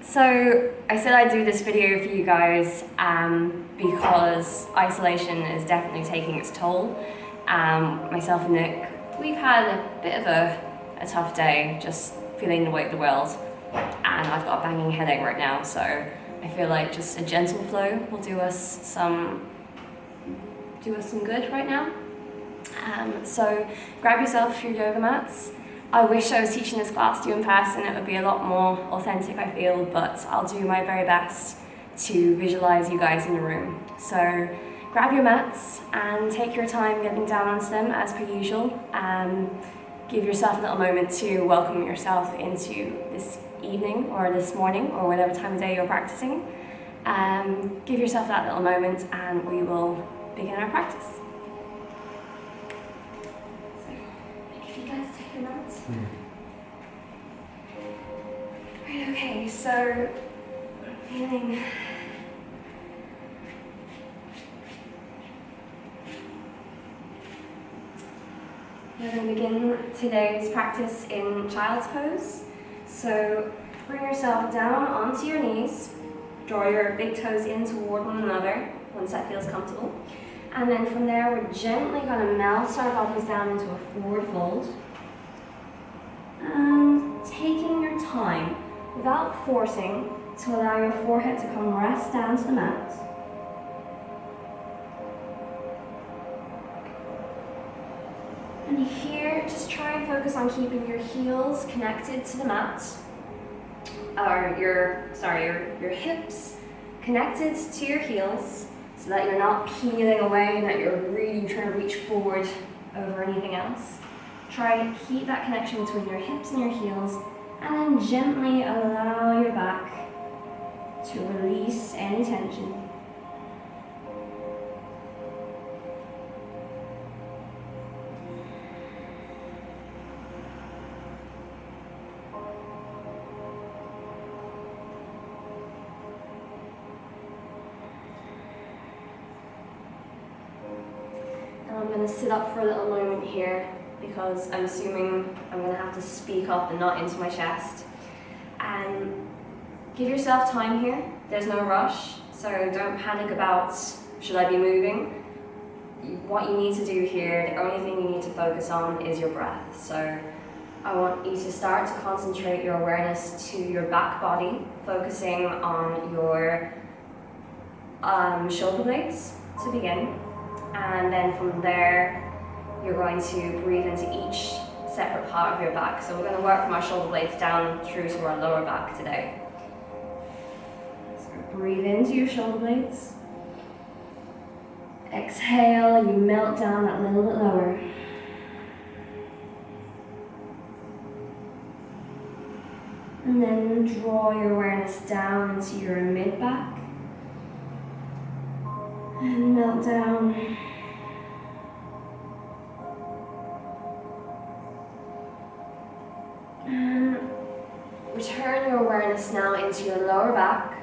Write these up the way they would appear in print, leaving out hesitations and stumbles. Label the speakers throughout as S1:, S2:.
S1: So I said I'd do this video for you guys because isolation is definitely taking its toll. Myself and Nick, we've had a bit of a tough day, just feeling the weight of the world, and I've got a banging headache right now, so I feel like just a gentle flow will do us some good right now. So grab yourself your yoga mats. I wish I was teaching this class to you in person. It would be a lot more authentic, I feel, but I'll do my very best to visualize you guys in the room. So grab your mats and take your time getting down onto them as per usual. Give yourself a little moment to welcome yourself into this evening or this morning or whatever time of day you're practicing. Give yourself that little moment and we will begin our practice. If you guys take your mats. Right, okay, so I'm feeling we're going to begin today's practice in child's pose. So bring yourself down onto your knees, draw your big toes in toward one another once that feels comfortable. And then from there, we're gently going to melt our bodies down into a forward fold. And taking your time, without forcing, to allow your forehead to come rest down to the mat. And here, just try and focus on keeping your heels connected to the mat. Or your hips connected to your heels, so that you're not peeling away and that you're really trying to reach forward over anything else. Try to keep that connection between your hips and your heels, and then gently allow your back to release any tension. I'm going to sit up for a little moment here because I'm assuming I'm going to have to speak up and not into my chest. Give yourself time here. There's no rush, so don't panic about should I be moving. What you need to do here, the only thing you need to focus on is your breath. So I want you to start to concentrate your awareness to your back body, focusing on your shoulder blades to begin. And then from there, you're going to breathe into each separate part of your back. So we're going to work from our shoulder blades down through to our lower back today. So breathe into your shoulder blades. Exhale, you melt down that little bit lower. And then draw your awareness down into your mid-back. And melt down. And return your awareness now into your lower back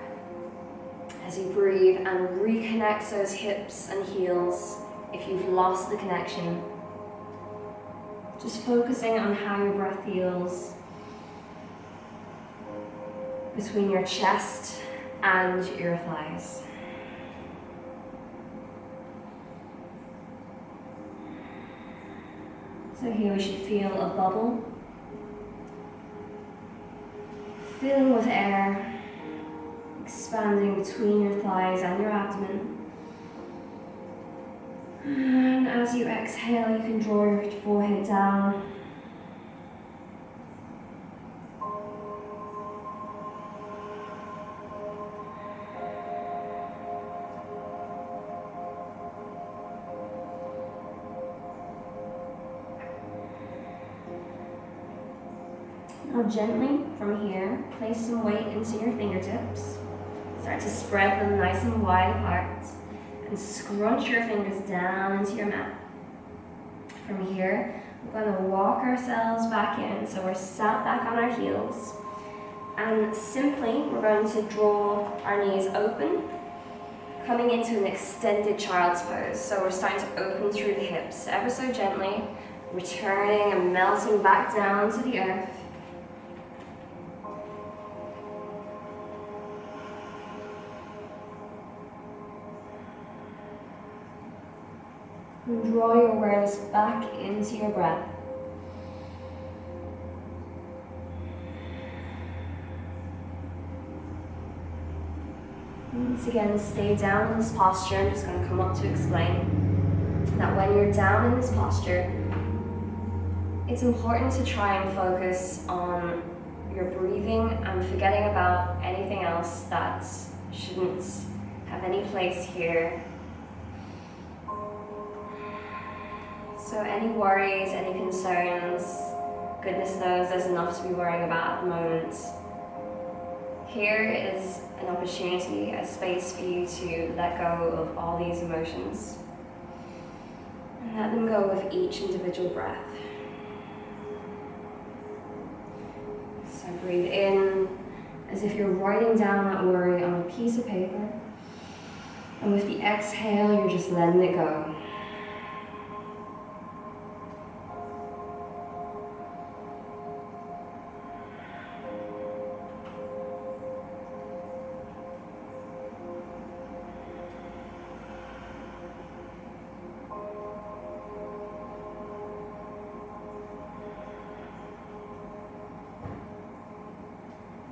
S1: as you breathe and reconnect those hips and heels if you've lost the connection. Just focusing on how your breath feels between your chest and your thighs. So here we should feel a bubble filling with air, expanding between your thighs and your abdomen. And as you exhale, you can draw your forehead down. Now gently, from here, place some weight into your fingertips. Start to spread them nice and wide apart. And scrunch your fingers down into your mat. From here, we're going to walk ourselves back in. So we're sat back on our heels. And simply, we're going to draw our knees open, coming into an extended child's pose. So we're starting to open through the hips ever so gently, returning and melting back down to the earth. draw your awareness back into your breath. Once again, stay down in this posture. I'm just going to come up to explain that when you're down in this posture, it's important to try and focus on your breathing and forgetting about anything else that shouldn't have any place here. So any worries, any concerns, goodness knows there's enough to be worrying about at the moment. Here is an opportunity, a space for you to let go of all these emotions and let them go with each individual breath. So breathe in as if you're writing down that worry on a piece of paper, and with the exhale, you're just letting it go.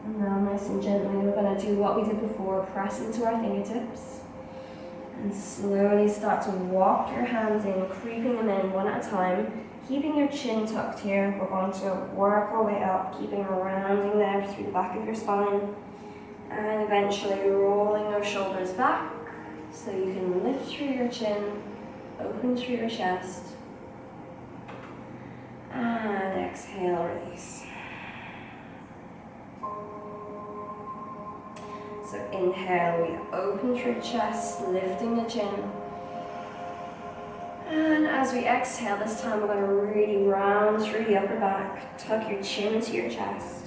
S1: And now, nice and gently, we're going to do what we did before, press into our fingertips and slowly start to walk your hands in, creeping them in one at a time, keeping your chin tucked here. We're going to work our way up, keeping rounding there through the back of your spine, and eventually rolling your shoulders back so you can lift through your chin, open through your chest, and exhale, release. So inhale, we open through the chest, lifting the chin. And as we exhale, this time we're going to really round through the upper back, tuck your chin to your chest.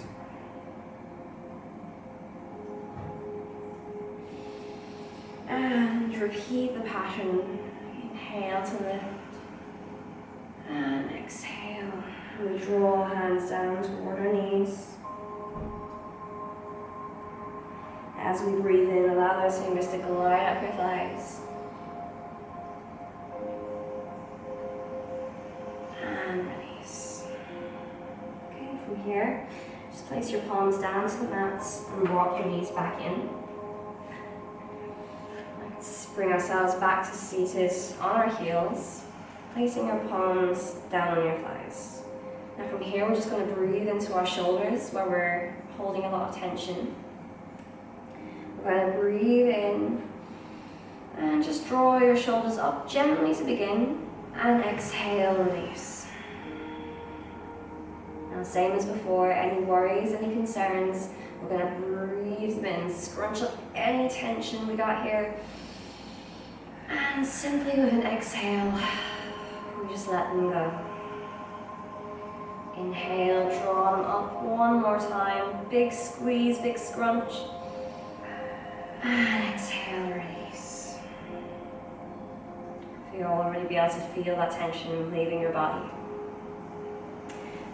S1: And repeat the pattern. Inhale to lift. And exhale. We draw hands down toward our knees. As we breathe in, allow those fingers to glide up your thighs. And release. Okay, from here, just place your palms down to the mats and walk your knees back in. Let's bring ourselves back to seated on our heels, placing our palms down on your thighs. Now from here, we're just going to breathe into our shoulders where we're holding a lot of tension. We're going to breathe in and just draw your shoulders up gently to begin, and exhale, release. Now same as before, any worries, any concerns, we're going to breathe them in, scrunch up any tension we got here, and simply with an exhale, we just let them go. Inhale, draw them up one more time, big squeeze, big scrunch. And exhale, release. You'll already be able to feel that tension leaving your body.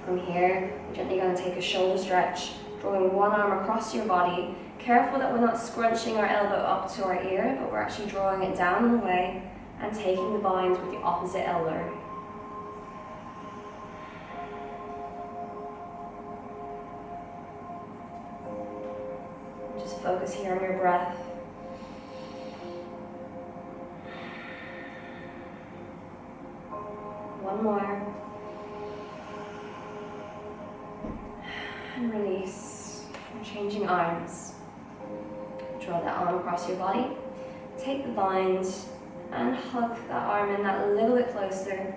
S1: From here, we're gently going to take a shoulder stretch, drawing one arm across your body. Careful that we're not scrunching our elbow up to our ear, but we're actually drawing it down and away and taking the bind with the opposite elbow. Just focus here on your breath. One more. And release. We're changing arms. Draw that arm across your body. Take the bind and hug that arm in that a little bit closer.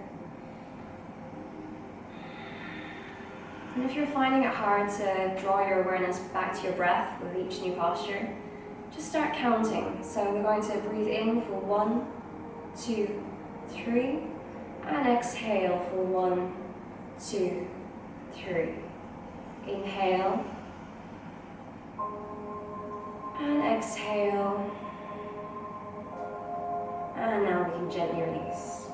S1: And if you're finding it hard to draw your awareness back to your breath with each new posture, just start counting. So we're going to breathe in for 1, 2, 3, and exhale for 1, 2, 3. Inhale, and exhale, and now we can gently release.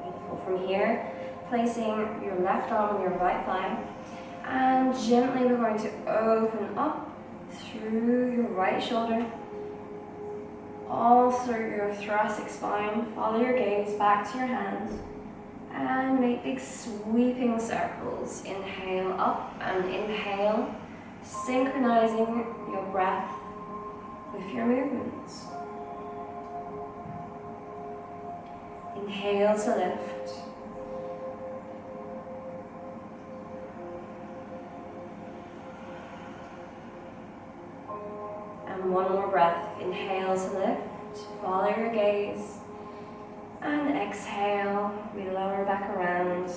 S1: Beautiful. From here, placing your left arm on your right thigh, and gently we're going to open up through your right shoulder, all through your thoracic spine. Follow your gaze back to your hands and make big sweeping circles. Inhale up and inhale, synchronizing your breath with your movements. Inhale to lift. And one more breath. Inhale to lift. Follow your gaze. And exhale. We lower back around.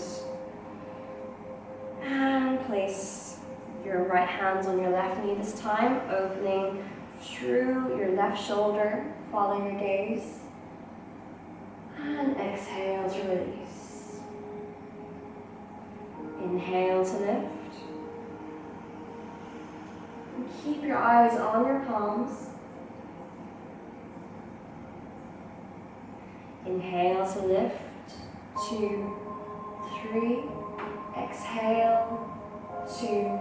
S1: And place your right hand on your left knee this time, opening through your left shoulder. Follow your gaze. And exhale to release. Inhale to lift. And keep your eyes on your palms. Inhale to lift. 2, 3. Exhale. 2,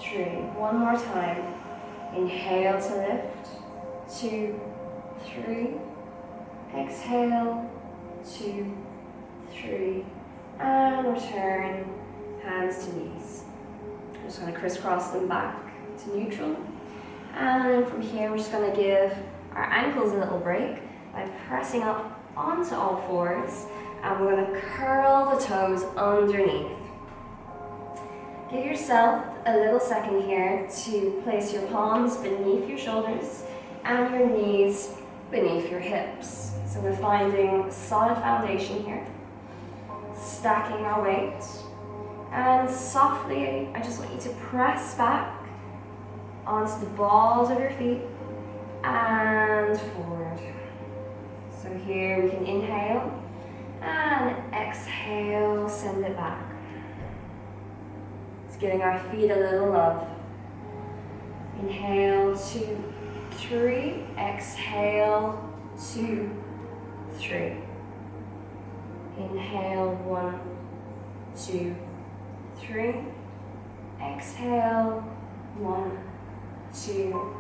S1: 3. One more time. Inhale to lift. 2, 3. Exhale. 2, 3. And return hands to knees. I'm just going to crisscross them back to neutral. And then from here, we're just going to give our ankles a little break by pressing up onto all fours. And we're going to curl the toes underneath. Give yourself a little second here to place your palms beneath your shoulders and your knees beneath your hips. So we're finding solid foundation here. Stacking our weight. And softly, I just want you to press back onto the balls of your feet and forward. So here we can inhale and exhale, send it back. It's giving our feet a little love. Inhale, 2, 3. Exhale, 2, 3. Inhale, 1, 2, 3. Exhale, 1, 2,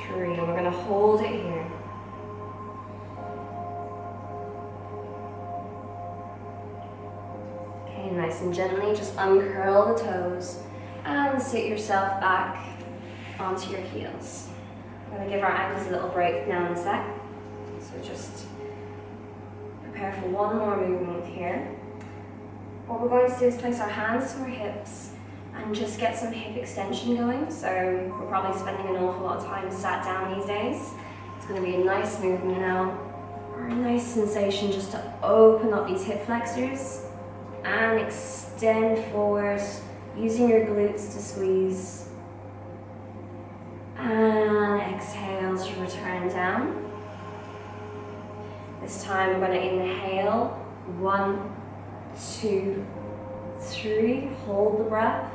S1: 3. And we're going to hold it here. Okay, nice and gently just uncurl the toes and sit yourself back onto your heels. We're going to give our ankles a little break now in a sec. So just prepare for one more movement here. What we're going to do is place our hands to our hips and just get some hip extension going. So we're probably spending an awful lot of time sat down these days. It's going to be a nice movement now, or a nice sensation just to open up these hip flexors and extend forward, using your glutes to squeeze. And exhale to return down. This time we're going to inhale, 1, 2, 3, hold the breath,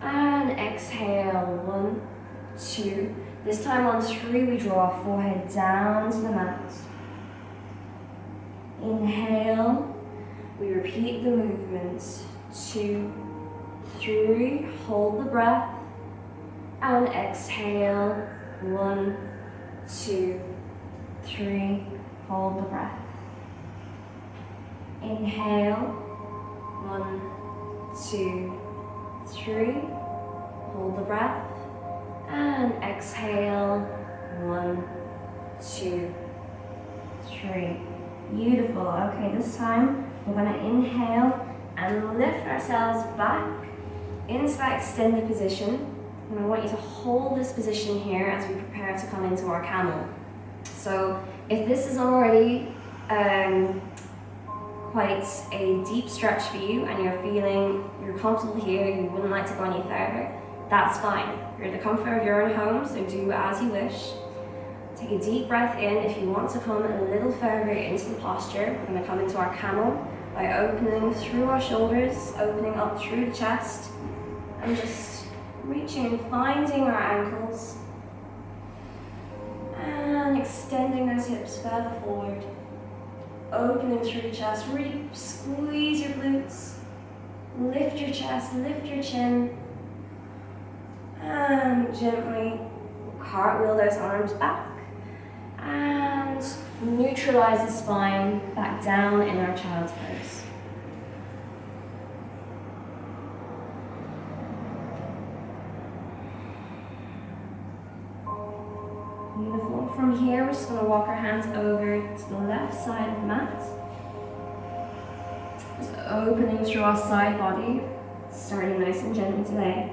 S1: and exhale, 1, 2. This time on 3 we draw our forehead down to the mat. Inhale, we repeat the movement, 2, 3, hold the breath, and exhale, 1, 2, 3, hold the breath. Inhale, 1, 2, 3, hold the breath, and exhale, 1, 2, 3. Beautiful. Okay, this time we're going to inhale and lift ourselves back into that extended position. And I want you to hold this position here as we prepare to come into our camel. So if this is already quite a deep stretch for you and you're feeling you're comfortable here, you wouldn't like to go any further, that's fine. You're in the comfort of your own home, so do as you wish. Take a deep breath in. If you want to come a little further into the posture, we're going to come into our camel by opening through our shoulders, opening up through the chest, and just reaching and finding our ankles, and extending those hips further forward, opening through the chest. Really squeeze your glutes, lift your chest, lift your chin, and gently cartwheel those arms back And neutralize the spine back down in our child's pose. Beautiful. From here, we're just going to walk our hands over to the left side of the mat. Just opening through our side body, starting nice and gently today.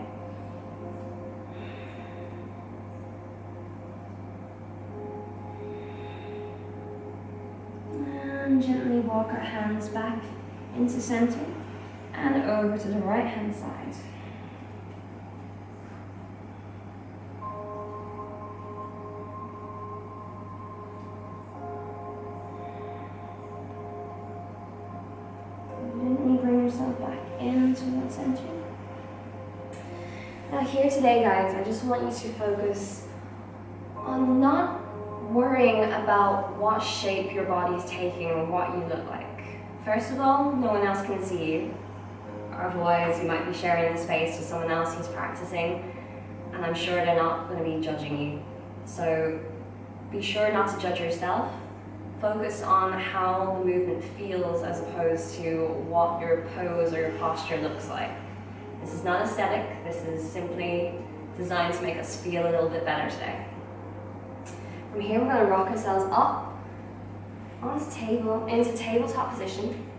S1: And gently walk our hands back into center and over to the right hand side. Gently bring yourself back into the center. Now here today, guys, I just want you to focus on not worrying about what shape your body is taking or what you look like. First of all, no one else can see you. Otherwise, you might be sharing the space with someone else who's practicing, and I'm sure they're not going to be judging you. So be sure not to judge yourself. Focus on how the movement feels as opposed to what your pose or your posture looks like. This is not aesthetic. This is simply designed to make us feel a little bit better today. From here, we're going to rock ourselves up into tabletop position.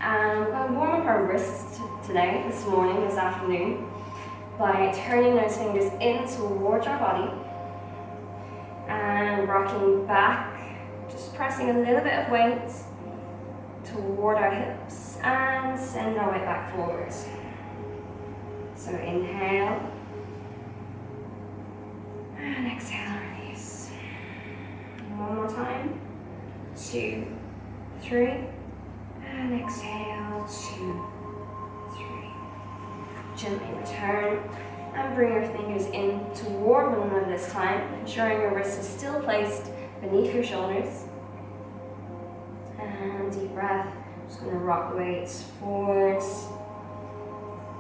S1: And we're going to warm up our wrists today, this afternoon, by turning those fingers in towards our body and rocking back, just pressing a little bit of weight toward our hips and send our weight back forwards. So inhale and exhale. One more time. 2, 3. And exhale. 2, 3. Gently return and bring your fingers in toward one another this time, ensuring your wrist is still placed beneath your shoulders. And deep breath. Just going to rock the weights forwards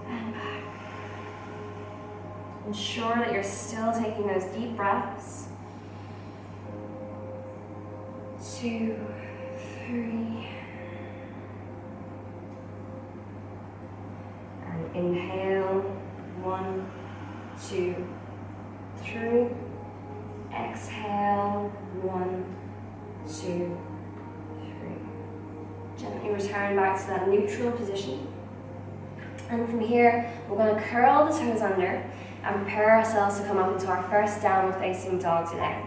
S1: and back. Ensure that you're still taking those deep breaths. 2, 3, and inhale, 1, 2, 3, exhale, 1, 2, 3. Gently return back to that neutral position. And from here, we're going to curl the toes under and prepare ourselves to come up into our first downward facing dog today.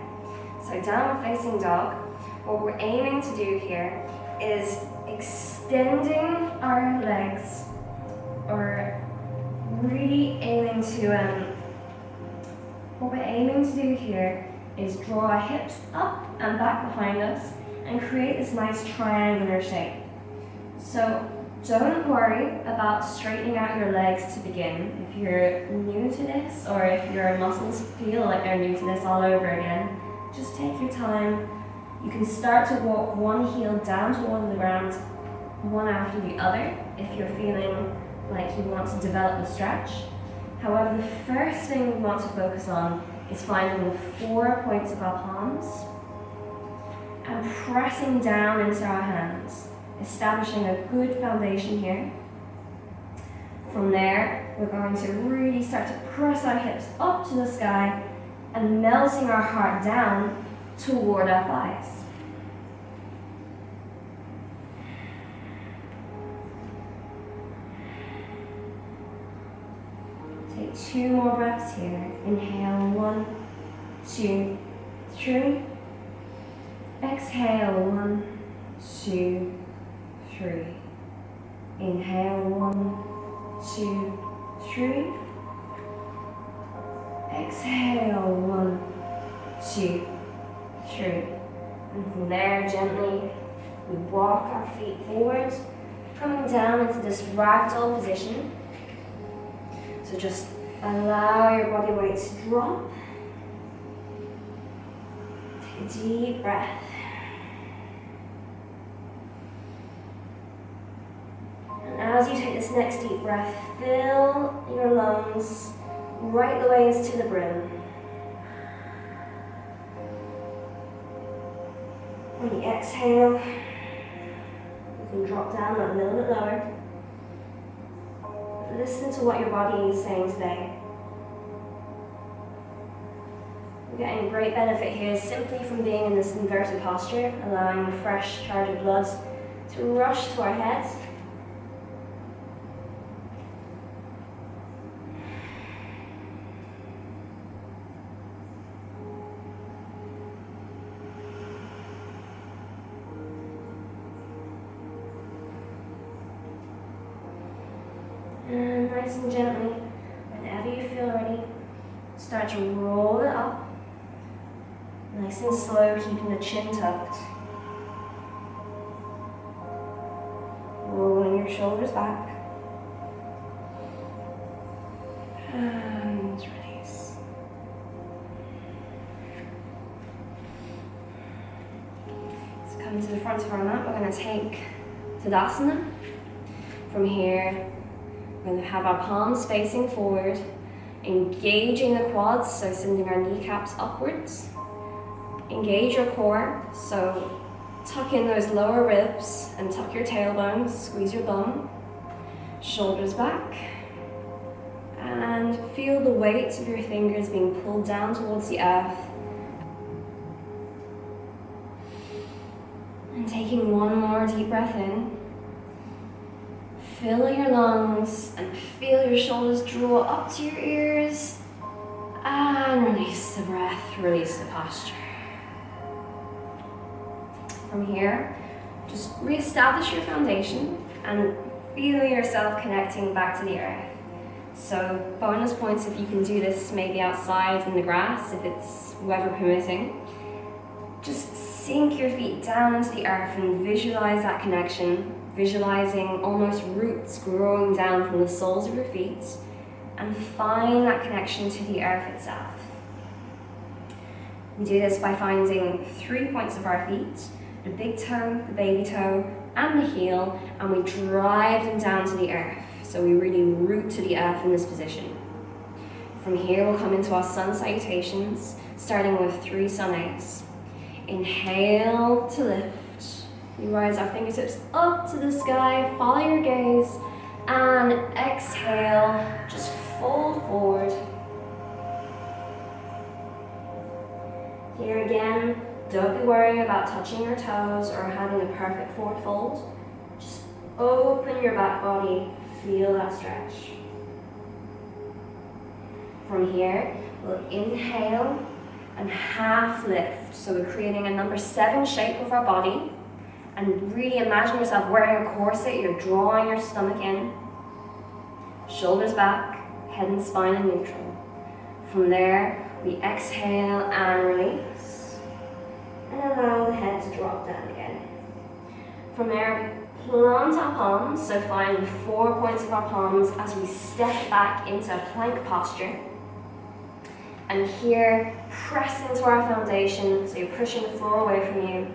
S1: So downward facing dog, what we're aiming to do here is extending our legs, or really aiming to, what we're aiming to do here is draw our hips up and back behind us and create this nice triangular shape. So don't worry about straightening out your legs to begin. If you're new to this, or if your muscles feel like they're new to this all over again, just take your time. You can start to walk one heel down toward the ground, one after the other, if you're feeling like you want to develop the stretch. However, the first thing we want to focus on is finding the 4 points of our palms and pressing down into our hands, establishing a good foundation here. From there, we're going to really start to press our hips up to the sky and melting our heart down toward our thighs. Take 2 more breaths here. Inhale, 1, 2, 3. Exhale, 1, 2, 3. Inhale, 1, 2, 3. Exhale, 1, 2, 3. And from there, gently, we walk our feet forward, coming down into this ragdoll position. So just allow your body weight to drop. Take a deep breath. And as you take this next deep breath, fill your lungs right the ways to the brim. the exhale, you can drop down a little bit lower. Listen to what your body is saying today. We're getting great benefit here simply from being in this inverted posture, allowing the fresh charge of blood to rush to our heads. And nice and gently, whenever you feel ready, start to roll it up. Nice and slow, keeping the chin tucked. Rolling your shoulders back. And release. Let's come to the front of our mat. We're going to take Tadasana. From here, we're going to have our palms facing forward, engaging the quads, so sending our kneecaps upwards. Engage your core, so tuck in those lower ribs and tuck your tailbone, squeeze your bum, shoulders back, and feel the weight of your fingers being pulled down towards the earth. And taking one more deep breath in, fill your lungs and feel your shoulders draw up to your ears, and release the breath, release the posture. From here, just reestablish your foundation and feel yourself connecting back to the earth. So bonus points if you can do this maybe outside in the grass, if it's weather permitting. Just sink your feet down into the earth and visualize that connection, visualizing almost roots growing down from the soles of your feet, and find that connection to the earth itself. We do this by finding 3 points of our feet, the big toe, the baby toe, and the heel, and we drive them down to the earth. So we really root to the earth in this position. From here, we'll come into our sun salutations, starting with 3 sun A's. Inhale to lift. We rise our fingertips up to the sky, follow your gaze, and exhale, just fold forward. Here again, don't be worrying about touching your toes or having a perfect forward fold. Just open your back body, feel that stretch. From here, we'll inhale and half lift. So we're creating a number 7 shape of our body. And really imagine yourself wearing a corset, you're drawing your stomach in. Shoulders back, head and spine in neutral. From there, we exhale and release. And allow the head to drop down again. From there, we plant our palms, so find the 4 points of our palms as we step back into a plank posture. And here, press into our foundation, so you're pushing the floor away from you.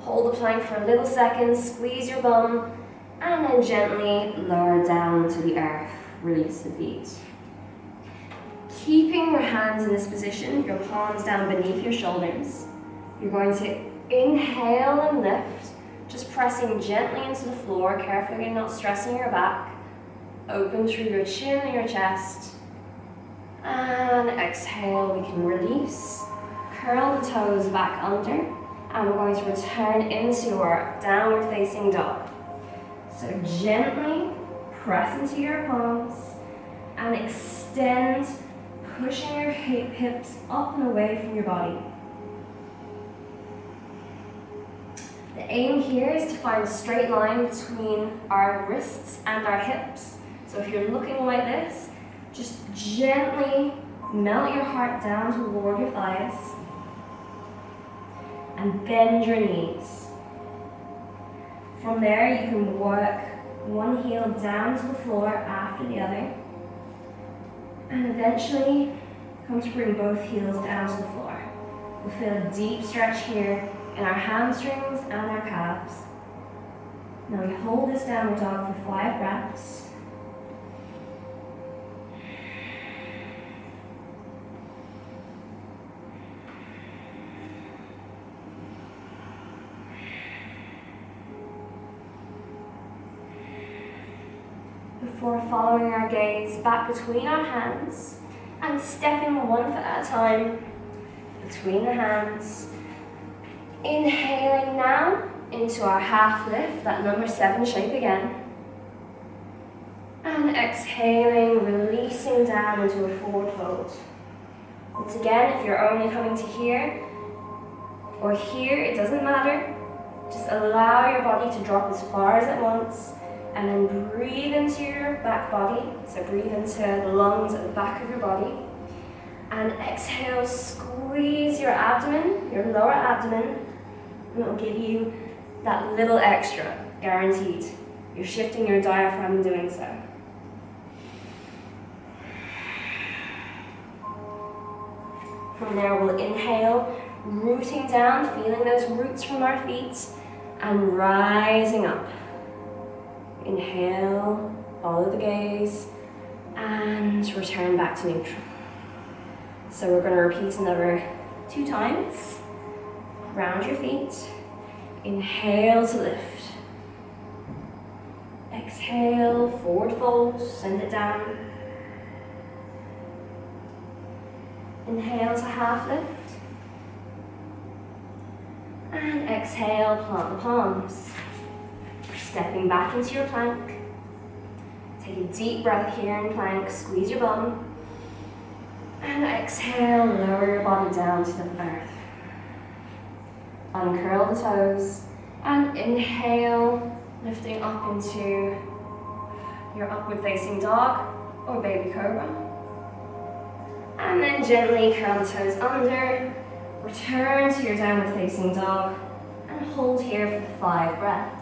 S1: Hold the plank for a little second, squeeze your bum, and then gently lower down to the earth. Release the feet. Keeping your hands in this position, your palms down beneath your shoulders, you're going to inhale and lift, just pressing gently into the floor, carefully you're not stressing your back. Open through your chin and your chest. And exhale, we can release. Curl the toes back under, and we're going to return into our downward facing dog. So gently press into your palms and extend, pushing your hips up and away from your body. The aim here is to find a straight line between our wrists and our hips. So if you're looking like this, just gently melt your heart down toward your thighs and bend your knees. From there, you can work one heel down to the floor after the other, and eventually come to bring both heels down to the floor. We'll feel a deep stretch here in our hamstrings and our calves. Now we hold this downward dog for 5 breaths. before following our gaze back between our hands and stepping one foot at a time between the hands. Inhaling now into our half lift, that number 7 shape again. And exhaling, releasing down into a forward fold. Once again, if you're only coming to here or here, it doesn't matter. Just allow your body to drop as far as it wants, and then breathe into your back body. So breathe into the lungs at the back of your body. And exhale, squeeze your abdomen, your lower abdomen, and it'll give you that little extra, guaranteed. You're shifting your diaphragm in doing so. From there, we'll inhale, rooting down, feeling those roots from our feet, and rising up. Inhale, follow the gaze, and return back to neutral. So we're going to repeat another 2 times. Round your feet. Inhale to lift. Exhale, forward fold, send it down. Inhale to half lift. And exhale, plant the palms. Stepping back into your plank. Take a deep breath here in plank, squeeze your bum. And exhale, lower your body down to the earth. Uncurl the toes. And inhale, lifting up into your upward facing dog or baby cobra. And then gently curl the toes under, return to your downward facing dog, and hold here for 5 breaths.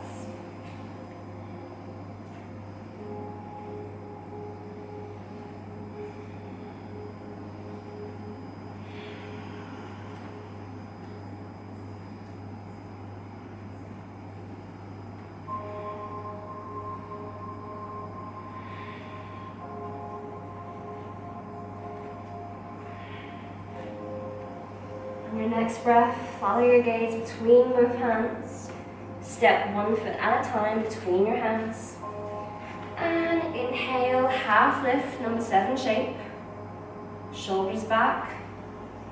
S1: Your next breath, follow your gaze between both hands. Step 1 foot at a time between your hands. And inhale, half lift, number 7 shape. Shoulders back,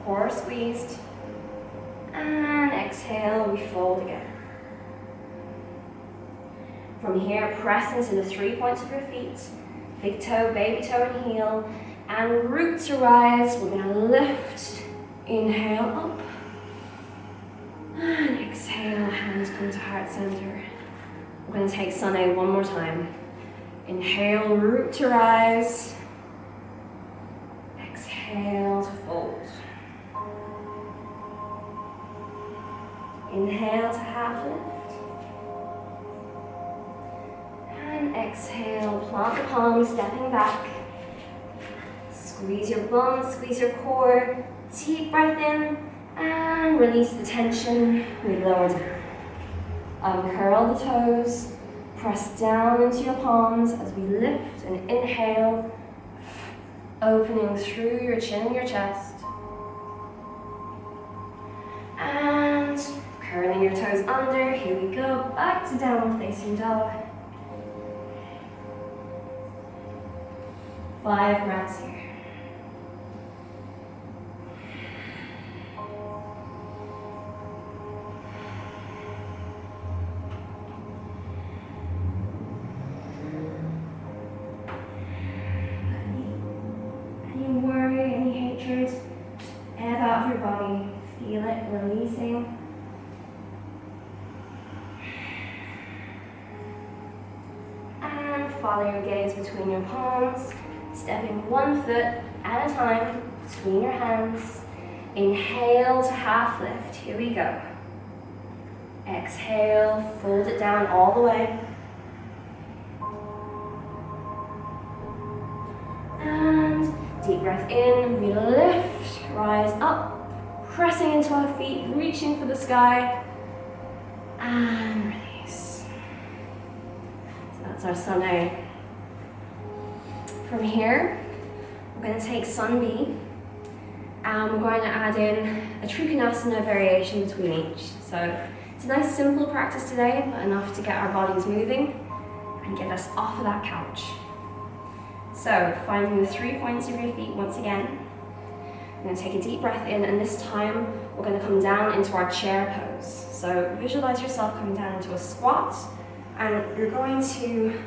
S1: core squeezed. And exhale, we fold again. From here, press into the 3 points of your feet. Big toe, baby toe, and heel. And root to rise. We're going to lift. Inhale up, and exhale, hands come to heart center. We're going to take Sun A one more time. Inhale, root to rise. Exhale to fold. Inhale to half lift. And exhale, plant the palms, stepping back. Squeeze your bum, squeeze your core. Deep breath in and release the tension. We lower down. Uncurl the toes. Press down into your palms as we lift and inhale, opening through your chin and your chest. And curling your toes under. Here we go. Back to downward facing dog. 5 breaths here. Ebb out of your body, feel it releasing. And follow your gaze between your palms, stepping 1 foot at a time between your hands. Inhale to half lift, here we go. Exhale, fold it down all the way. And deep breath in, we lift, rise up, pressing into our feet, reaching for the sky, and release. So that's our Sun A. From here, we're going to take Sun B, and we're going to add in a Trikonasana variation between each. So it's a nice simple practice today, but enough to get our bodies moving and get us off of that couch. So finding the 3 points of your feet once again. We're going to take a deep breath in, and this time we're going to come down into our chair pose. So visualize yourself coming down into a squat, and you're going to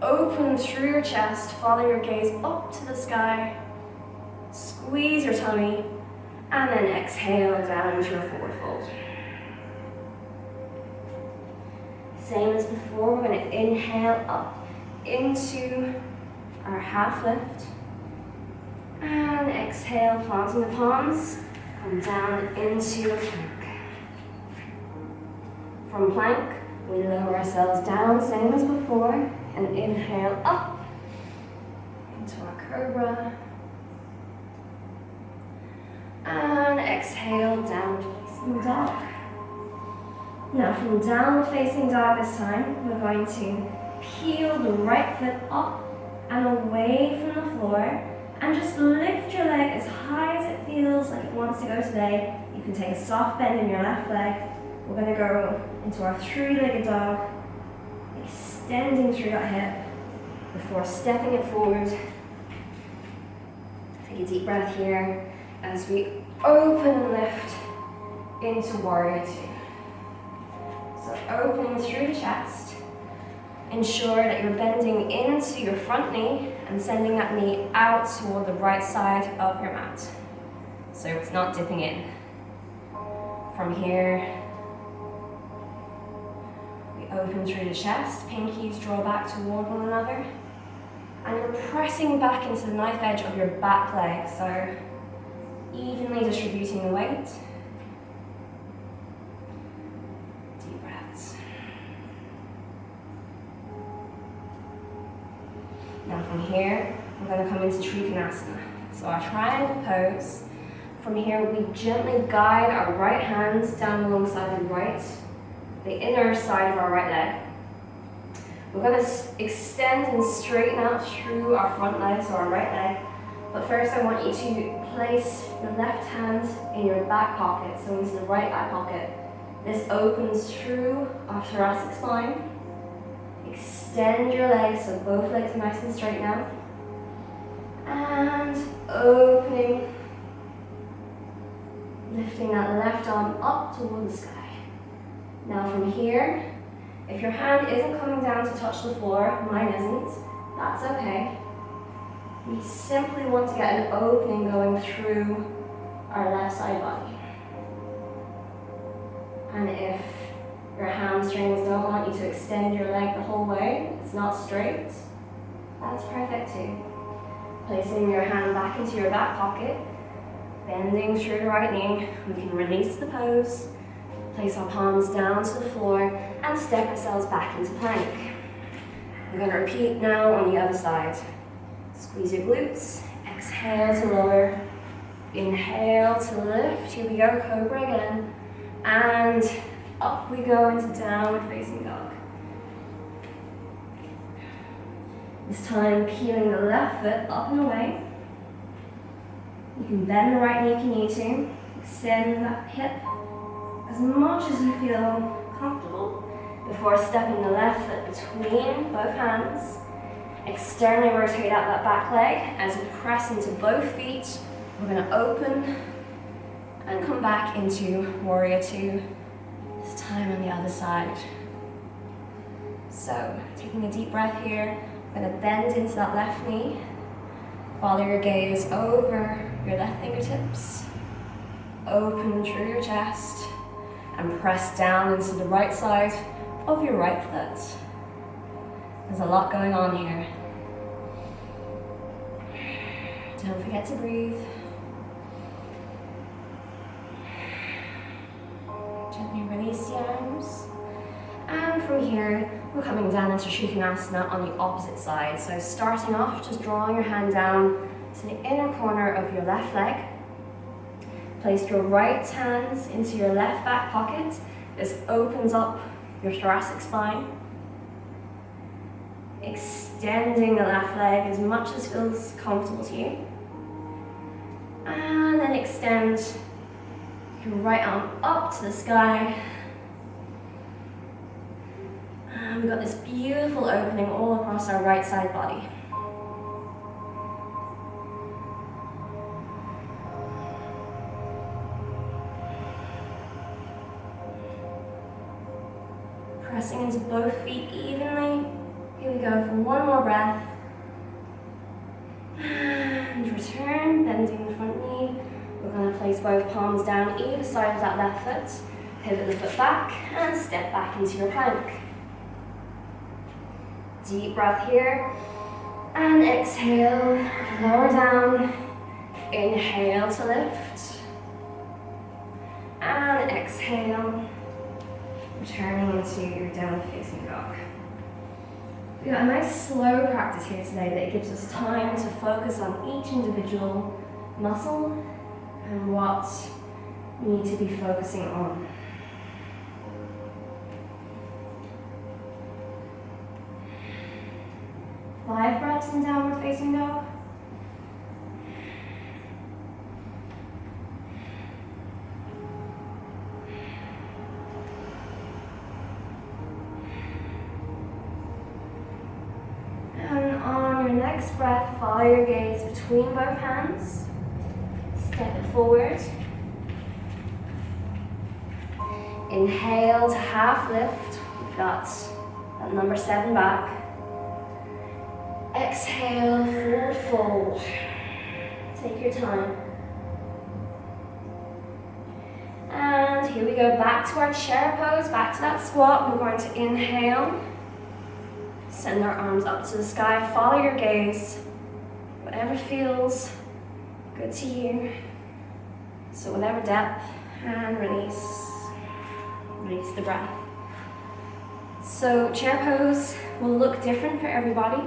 S1: open through your chest, follow your gaze up to the sky, squeeze your tummy, and then exhale down into your forward fold. Same as before, we're going to inhale up into our half lift. And exhale, planting the palms, come down into a plank. From plank, we lower ourselves down, same as before, and inhale up into our cobra. And exhale, down facing dog. Now from down facing dog this time, we're going to peel the right foot up and away from the floor. And just lift your leg as high as it feels like it wants to go today. You can take a soft bend in your left leg. We're going to go into our three-legged dog, extending through that hip before stepping it forward. Take a deep breath here as we open and lift into warrior two. So opening through the chest. Ensure that you're bending into your front knee and sending that knee out toward the right side of your mat. So it's not dipping in. From here, we open through the chest, pinkies draw back toward one another, and you're pressing back into the knife edge of your back leg, so evenly distributing the weight. Deep breaths. Now from here, we're going to come into Trikonasana. So our triangle pose. From here, we gently guide our right hands down alongside the inner side of our right leg. We're going to extend and straighten out through our front leg, so our right leg. But first I want you to place the left hand in your back pocket, so into the right back pocket. This opens through our thoracic spine. Extend your legs so both legs are nice and straight now. And opening, lifting that left arm up toward the sky. Now from here, if your hand isn't coming down to touch the floor, mine isn't, that's okay. We simply want to get an opening going through our left side body. And if your hamstrings don't want you to extend your leg the whole way, it's not straight, that's perfect too. Placing your hand back into your back pocket, bending through the right knee, we can release the pose, place our palms down to the floor, and step ourselves back into plank. We're going to repeat now on the other side. Squeeze your glutes, exhale to lower, inhale to lift, here we go, cobra again, and up we go into downward facing dog. This time peeling the left foot up and away. You can bend the right knee if you need to. Extend that hip as much as you feel comfortable before stepping the left foot between both hands. Externally rotate out that back leg as we press into both feet. We're going to open and come back into warrior two. This time on the other side. So, taking a deep breath here, I'm going to bend into that left knee. Follow your gaze over your left fingertips. Open through your chest and press down into the right side of your right foot. There's a lot going on here. Don't forget to breathe. Gently release the arms. And from here, we're coming down into Trikonasana on the opposite side. So starting off, just drawing your hand down to the inner corner of your left leg. Place your right hand into your left back pocket. This opens up your thoracic spine. Extending the left leg as much as feels comfortable to you. And then extend your right arm up to the sky. And we've got this beautiful opening all across our right side body. Now pressing into both feet evenly. Here we go for one more breath. And return, bending the front knee. We're going to place both palms down either side of that left foot. Pivot the foot back and step back into your plank. Deep breath here. And exhale, lower down. Inhale to lift. And exhale. Returning into your downward facing dog. We've got a nice slow practice here today that gives us time to focus on each individual muscle and what we need to be focusing on. Five breaths in downward facing dog. And on your next breath, follow your gaze between both hands. Step it forward. Inhale to half lift. We've got that number 7 back. Exhale, forward fold. Take your time. And here we go, back to our chair pose, back to that squat. We're going to inhale. Send our arms up to the sky. Follow your gaze. Whatever feels good to you. So whatever depth, and release. Release the breath. So chair pose will look different for everybody.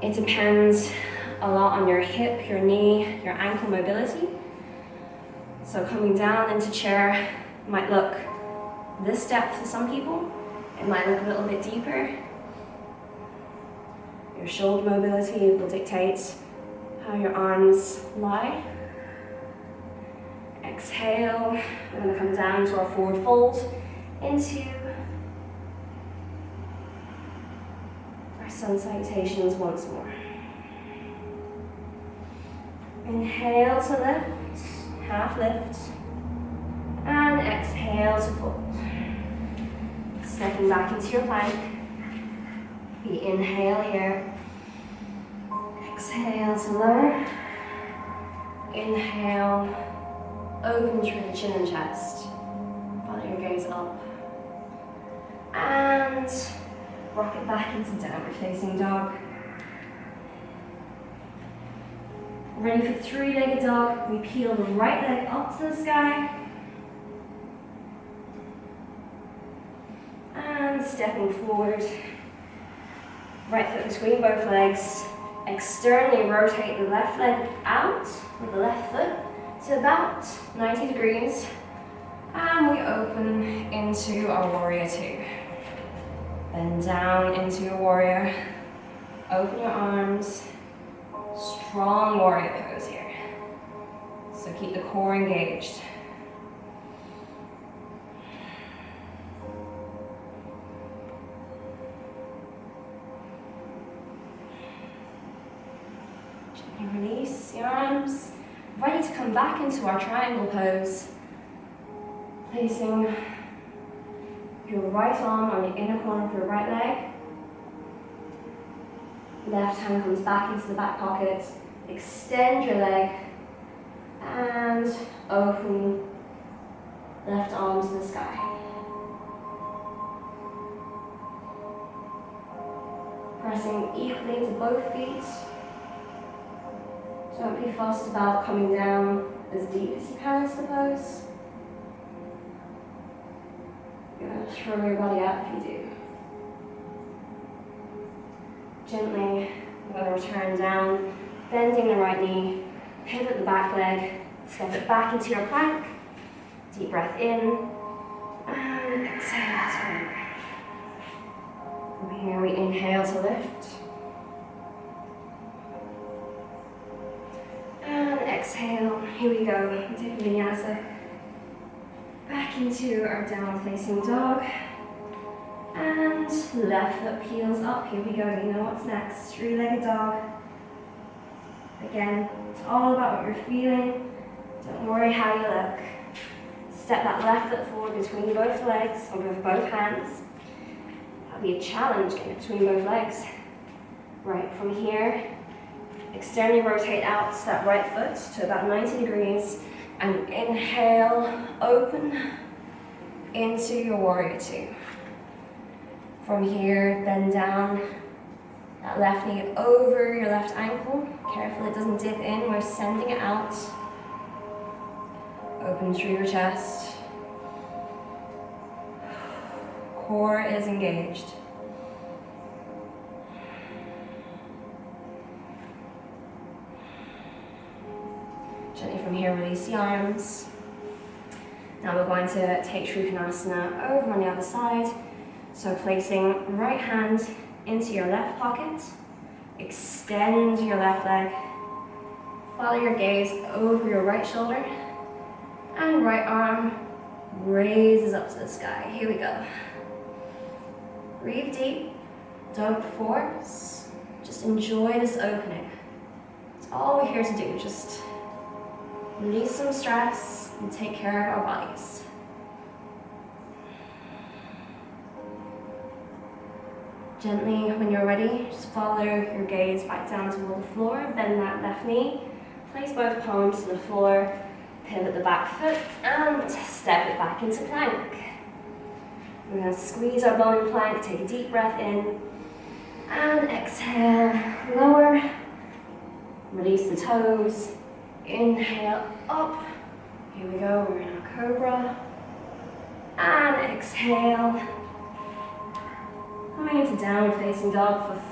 S1: It depends a lot on your hip, your knee, your ankle mobility. So coming down into chair might look this depth for some people. It might look a little bit deeper. Your shoulder mobility will dictate how your arms lie. Exhale, we're going to come down to our forward fold into our sun salutations once more. Inhale to lift, half lift, and exhale to fold. Stepping back into your plank. We inhale here, exhale to lower, inhale, open through the chin and chest. Follow your gaze up. And rock it back into downward facing dog. Ready for three-legged dog. We peel the right leg up to the sky. And stepping forward. Right foot between both legs. Externally rotate the left leg out with the left foot to about 90 degrees. And we open into our warrior 2. Bend down into your warrior. Open your arms. Strong warrior pose here. So keep the core engaged. Gently release your arms. Ready to come back into our triangle pose. Placing your right arm on the inner corner of your right leg. Left hand comes back into the back pocket. Extend your leg and open left arm to the sky. Pressing equally to both feet. Don't be fussed about coming down as deep as you can into the pose. You're going to throw your body out if you do. Gently, we're going to return down, bending the right knee, pivot the back leg, step it back into your plank. Deep breath in, and exhale to lower. From here we inhale to lift. And exhale, here we go, take vinyasa. Back into our downward facing dog. And left foot peels up, here we go, you know what's next, three-legged dog. Again, it's all about what you're feeling, don't worry how you look. Step that left foot forward between both legs, or with both hands. be a challenge getting between both legs. Right, from here, externally rotate out that right foot to about 90 degrees and inhale, open into your warrior two. From here, bend down that left knee over your left ankle. Careful it doesn't dip in, we're sending it out. Open through your chest. Core is engaged. Gently from here, release the arms. Now we're going to take Trikonasana over on the other side. So placing right hand into your left pocket, extend your left leg, follow your gaze over your right shoulder, and right arm raises up to the sky. Here we go. Breathe deep, don't force, just enjoy this opening. It's all we're here to do, just release some stress and take care of our bodies. Gently, when you're ready, just follow your gaze back down toward the floor, bend that left knee, place both palms to the floor, pivot the back foot, and step it back into plank. We're going to squeeze our bone in plank, take a deep breath in, and exhale, lower, release the toes, inhale up, here we go, we're in our cobra, and exhale, coming into downward facing dog for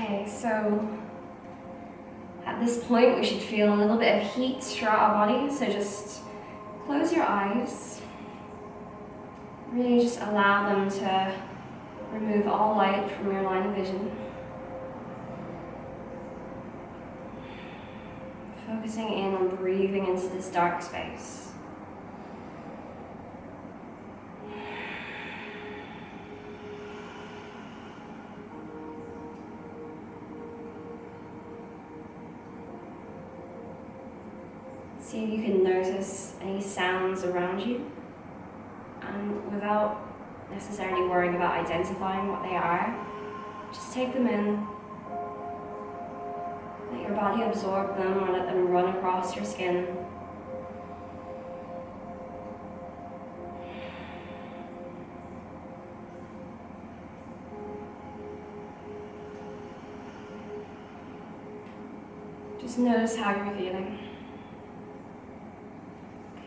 S1: Okay, so at this point we should feel a little bit of heat throughout our body, so just close your eyes. Really just allow them to remove all light from your line of vision. Focusing in on breathing into this dark space. See if you can notice any sounds around you, and without necessarily worrying about identifying what they are, just take them in. Let your body absorb them or let them run across your skin. Just notice how you're feeling.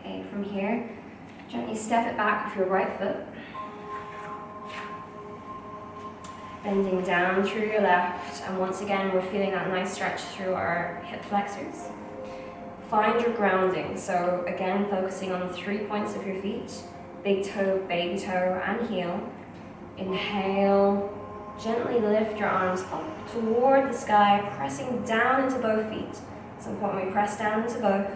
S1: Okay, from here, gently step it back with your right foot. Bending down through your left, and once again we're feeling that nice stretch through our hip flexors. Find your grounding, so again focusing on the 3 points of your feet, big toe, baby toe, and heel. Inhale, gently lift your arms up toward the sky, pressing down into both feet. At some point we press down into both.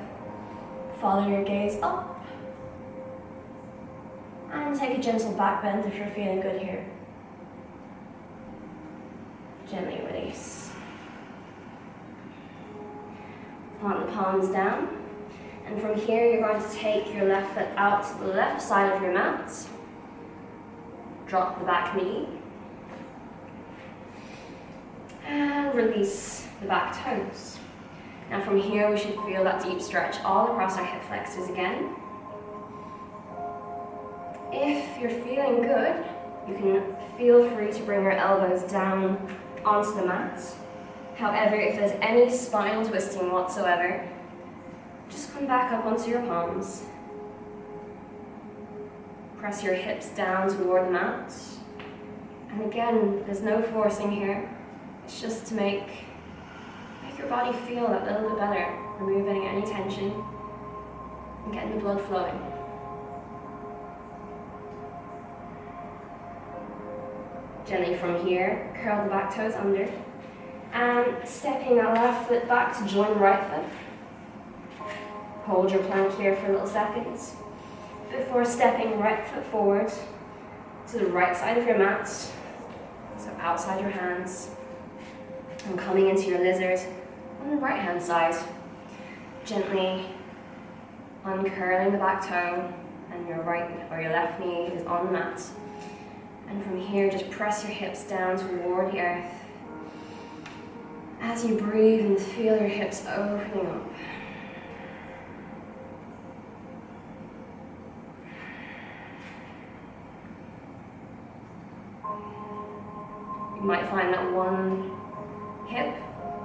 S1: Follow your gaze up. And take a gentle back bend if you're feeling good here. Gently release. Plant the palms down. And from here you're going to take your left foot out to the left side of your mat. Drop the back knee. And release the back toes. Now from here we should feel that deep stretch all across our hip flexors again. If you're feeling good, you can feel free to bring your elbows down onto the mat. However, if there's any spinal twisting whatsoever, just come back up onto your palms. Press your hips down toward the mat. And again, there's no forcing here. It's just to make your body feel that little bit better, removing any tension and getting the blood flowing. Gently from here, curl the back toes under. And stepping our left foot back to join right foot. Hold your plank here for a little seconds before stepping right foot forward to the right side of your mat, so outside your hands, and coming into your lizard on the right hand side. Gently uncurling the back toe, and your right or your left knee is on the mat. And from here, just press your hips down toward the earth. As you breathe and feel your hips opening up. You might find that one hip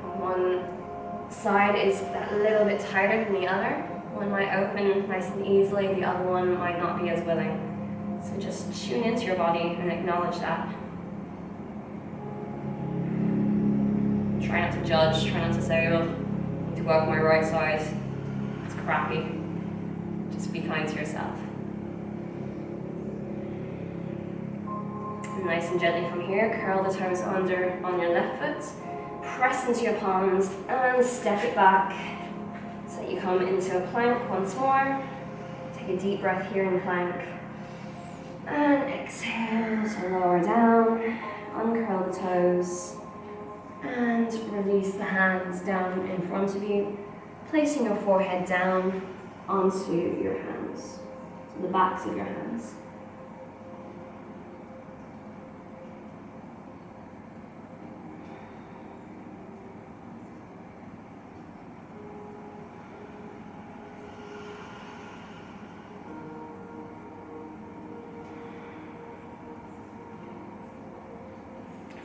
S1: on one side is a little bit tighter than the other. One might open nice and easily, the other one might not be as willing. So just tune into your body and acknowledge that. Try not to judge, try not to say, oh, I need to work on my right side. It's crappy. Just be kind to yourself. And nice and gently from here, curl the toes under on your left foot. Press into your palms and step it back so that you come into a plank once more. Take a deep breath here in plank. And exhale to lower down, uncurl the toes, and release the hands down in front of you, placing your forehead down onto your hands, to the backs of your hands.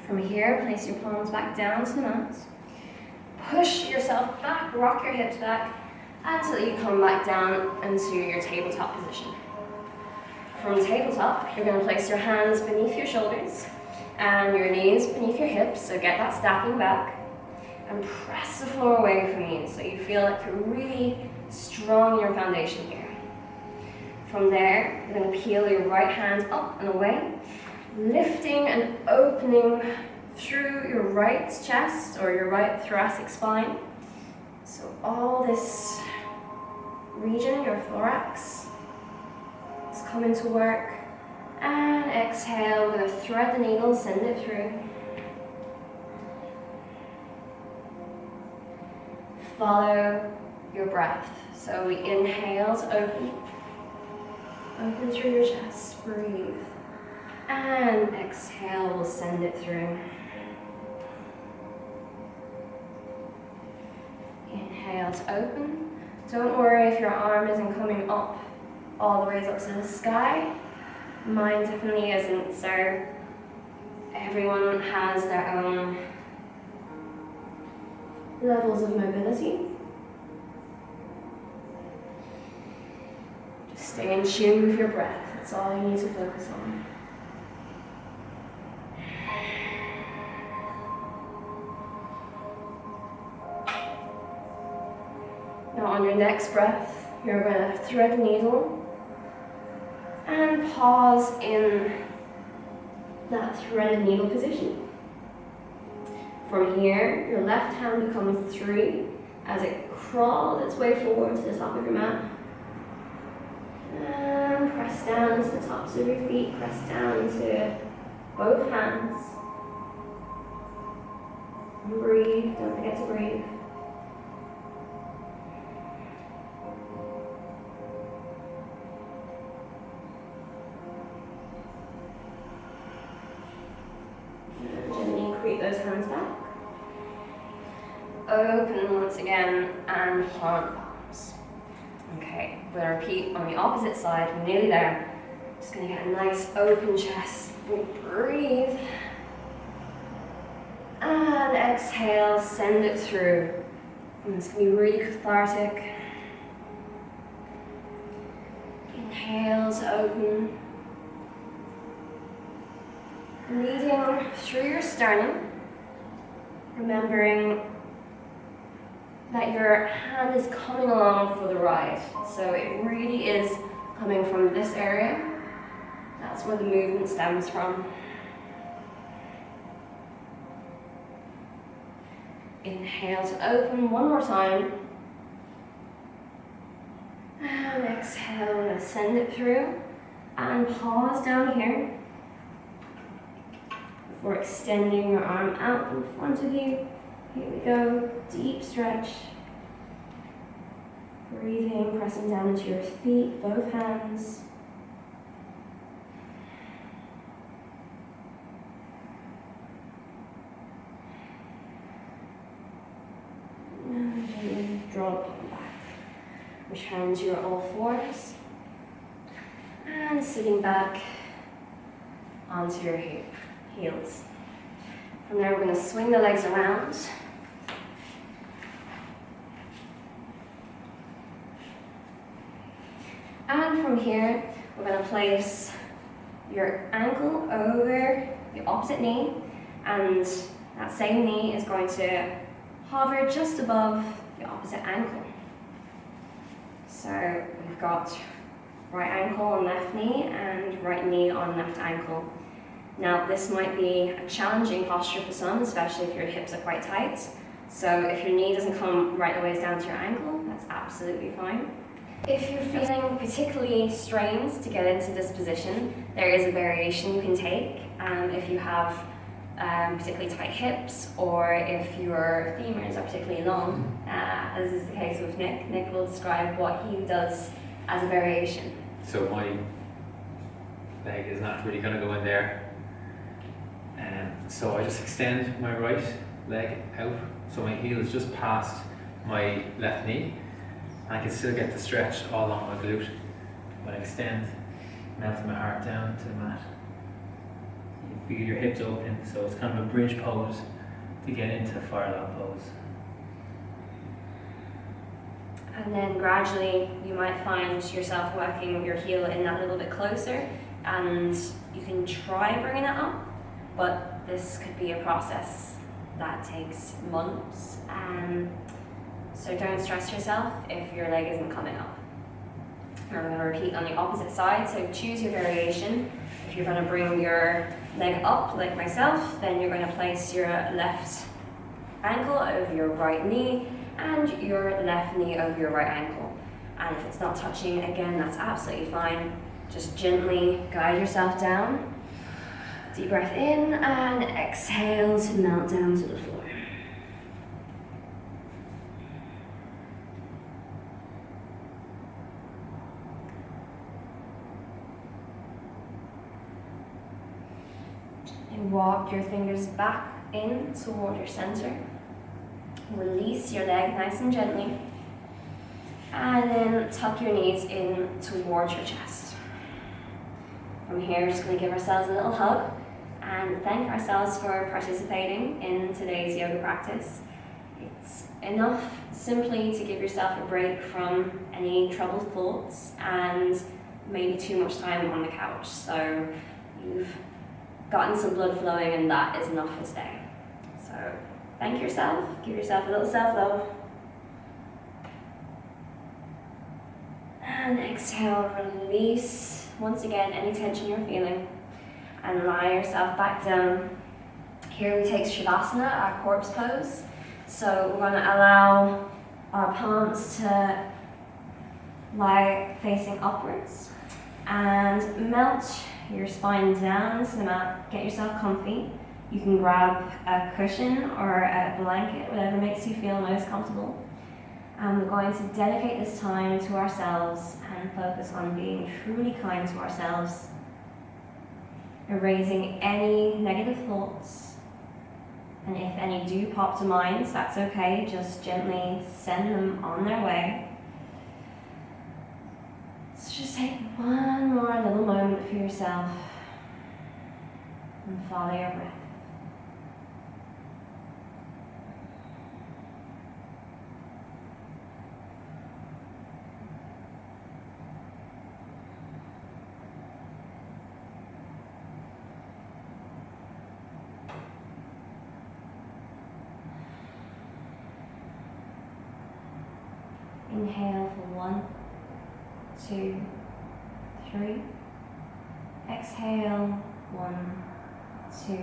S1: From here, place your palms back down to the mat. Push yourself back, rock your hips back until you come back down into your tabletop position. From tabletop, you're going to place your hands beneath your shoulders and your knees beneath your hips, so get that stacking back. And press the floor away from you so you feel like you're really strong in your foundation here. From there, you're going to peel your right hand up and away, lifting and opening through your right chest or your right thoracic spine. So all this region, your thorax, is coming to work. And exhale, we're going to thread the needle, send it through. Follow your breath. So we inhale to open. Open through your chest, breathe. And exhale, we'll send it through. Inhale to open. Don't worry if your arm isn't coming up all the way up to the sky. Mine definitely isn't, so everyone has their own levels of mobility. Just stay in tune with your breath. That's all you need to focus on. Now on your next breath, you're going to thread the needle and pause in that threaded needle position. From here, your left hand becomes 3 as it crawls its way forward to the top of your mat. And press down to the tops of your feet, press down to both hands. And breathe, don't forget to breathe. Those hands back. Open once again and plant palms. Okay, we're going to repeat on the opposite side. We're nearly there. Just going to get a nice open chest. Breathe. And exhale, send it through. And it's going to be really cathartic. Inhale to open. Leading through your sternum, remembering that your hand is coming along for the ride. So it really is coming from this area. That's where the movement stems from. Inhale to open one more time. And exhale and send it through. And pause down here before extending your arm out in front of you. Here we go, deep stretch. Breathing, pressing down into your feet, both hands. And then draw the palm back. Return to your all fours. And sitting back onto your heels. From there, we're going to swing the legs around. And from here, we're going to place your ankle over the opposite knee, and that same knee is going to hover just above the opposite ankle. So we've got right ankle on left knee and right knee on left ankle. Now this might be a challenging posture for some, especially if your hips are quite tight. So if your knee doesn't come right the way down to your ankle, that's absolutely fine. If you're feeling particularly strained to get into this position, there is a variation you can take. If you have particularly tight hips, or if your femurs are particularly long, as is the case with Nick. Nick will describe what he does as a variation.
S2: So my leg is not really going to go in there. So I just extend my right leg out, so my heel is just past my left knee. I can still get the stretch all along my glute. When I extend, melting my heart down to the mat. You feel your hips open, so it's kind of a bridge pose to get into fire dog pose.
S1: And then gradually you might find yourself working your heel in that little bit closer, and you can try bringing it up, but this could be a process that takes months. So don't stress yourself if your leg isn't coming up. And I'm going to repeat on the opposite side, so choose your variation. If you're going to bring your leg up like myself, then you're going to place your left ankle over your right knee and your left knee over your right ankle. And if it's not touching, again, that's absolutely fine. Just gently guide yourself down. Deep breath in and exhale to melt down to the floor. And walk your fingers back in toward your center. Release your leg nice and gently. And then tuck your knees in towards your chest. From here, just going to give ourselves a little hug and thank ourselves for participating in today's yoga practice. It's enough simply to give yourself a break from any troubled thoughts and maybe too much time on the couch. So you've gotten some blood flowing, and that is enough for today. So thank yourself, give yourself a little self-love. And exhale, release once again any tension you're feeling, and lie yourself back down. Here we take Shavasana, our corpse pose. So we're going to allow our palms to lie facing upwards and melt your spine down to the mat. Get yourself comfy. You can grab a cushion or a blanket, whatever makes you feel most comfortable. And we're going to dedicate this time to ourselves and focus on being truly kind to ourselves, erasing any negative thoughts. And if any do pop to mind, that's okay, just gently send them on their way. So just take one more little moment for yourself and follow your breath. Inhale for 1, 2, 3. Exhale, 1, 2,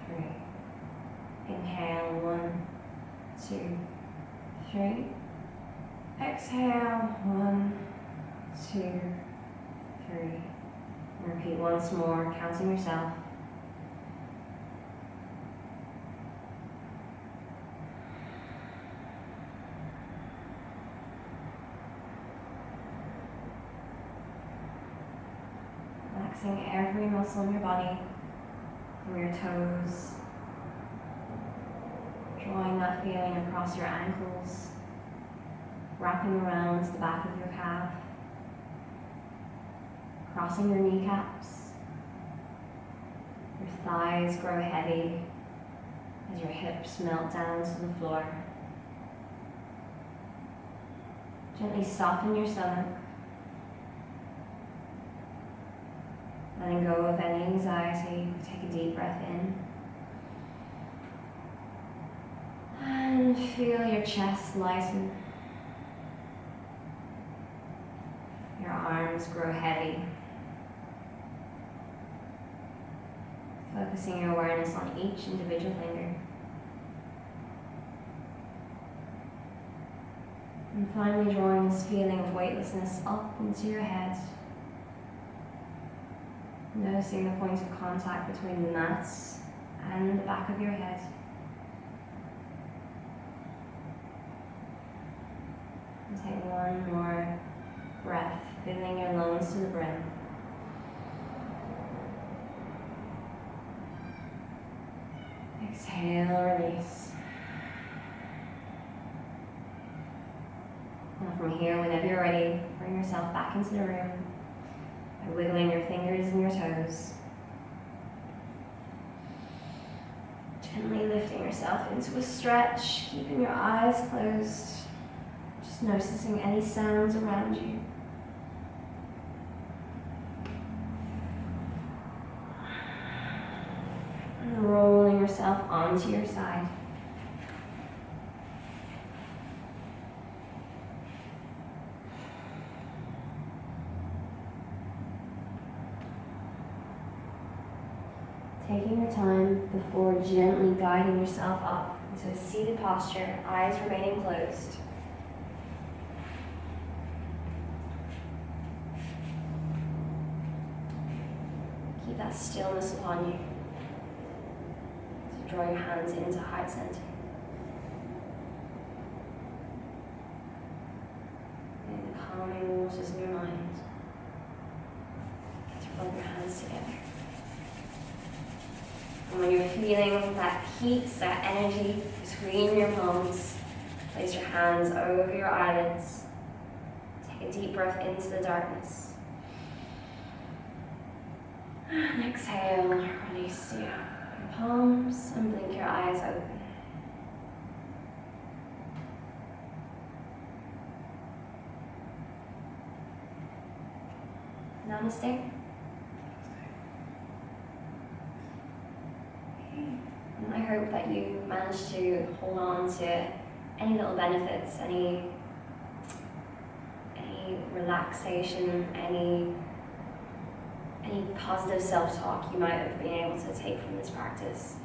S1: 3. Inhale, 1, 2, 3. Exhale, 1, 2, 3. Repeat once more, counting yourself. Relaxing every muscle in your body, from your toes, drawing that feeling across your ankles, wrapping around the back of your calf, crossing your kneecaps. Your thighs grow heavy as your hips melt down to the floor. Gently soften your stomach, letting go of any anxiety. Take a deep breath in. And feel your chest lighten. Your arms grow heavy. Focusing your awareness on each individual finger. And finally drawing this feeling of weightlessness up into your head. Noticing the point of contact between the mats and the back of your head. And take one more breath, filling your lungs to the brim. Exhale, release. Now from here, whenever you're ready, bring yourself back into the room by wiggling your fingers and your toes. Gently lifting yourself into a stretch, keeping your eyes closed. Just noticing any sounds around you. And rolling yourself onto your side. Taking your time before gently guiding yourself up into a seated posture, eyes remaining closed. Keep that stillness upon you. So draw your hands into heart center. And the calming waters in your mind. To rub your hands together. And when you're feeling that heat, that energy between your palms, place your hands over your eyelids. Take a deep breath into the darkness. And exhale, release your palms and blink your eyes open. Namaste. And I hope that you managed to hold on to any little benefits, any relaxation, any positive self-talk you might have been able to take from this practice.